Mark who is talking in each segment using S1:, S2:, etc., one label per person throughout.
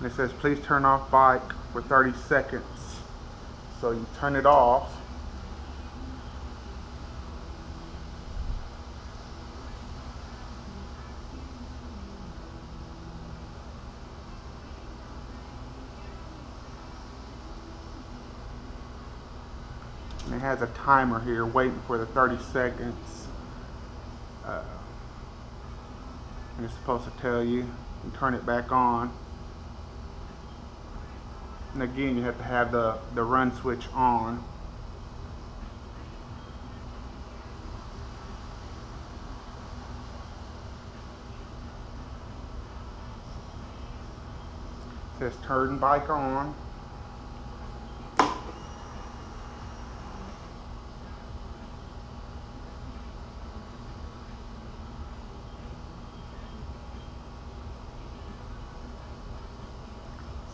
S1: and it says please turn off bike for 30 seconds. So you turn it off. And it has a timer here waiting for the 30 seconds. And it's supposed to tell you and turn it back on. And again, you have to have the run switch on. It says turn bike on.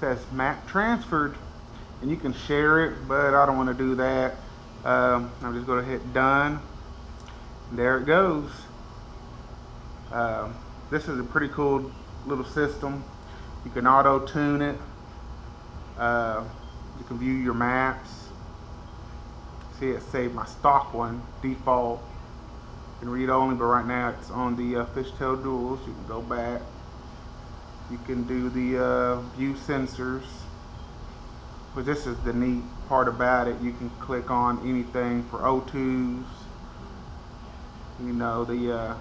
S1: Says map transferred, and you can share it, but I don't want to do that. I'm just going to hit done. And there it goes. This is a pretty cool little system. You can auto tune it. You can view your maps. See, it saved my stock one default. You can read only, but right now it's on the Softail Deluxe. You can go back. You can do the view sensors, but this is the neat part about it. You can click on anything for O2s, you know, the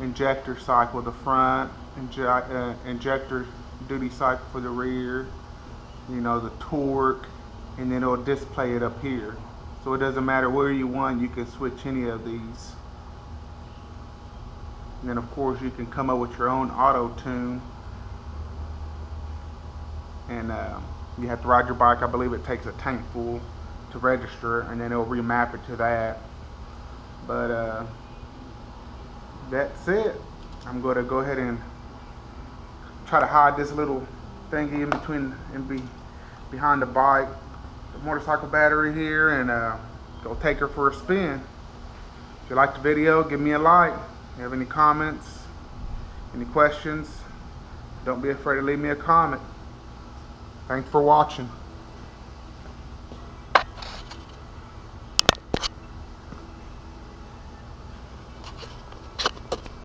S1: injector cycle, the front, injector duty cycle for the rear, you know, the torque, and then it'll display it up here. So it doesn't matter where you want, you can switch any of these. And then of course you can come up with your own auto tune. And you have to ride your bike. I believe it takes a tank full to register, and then it'll remap it to that. But that's it. I'm going to go ahead and try to hide this little thingy in between behind the bike, the motorcycle battery here, and go take her for a spin. If you like the video, give me a like. If you have any comments, any questions, don't be afraid to leave me a comment. Thanks for watching.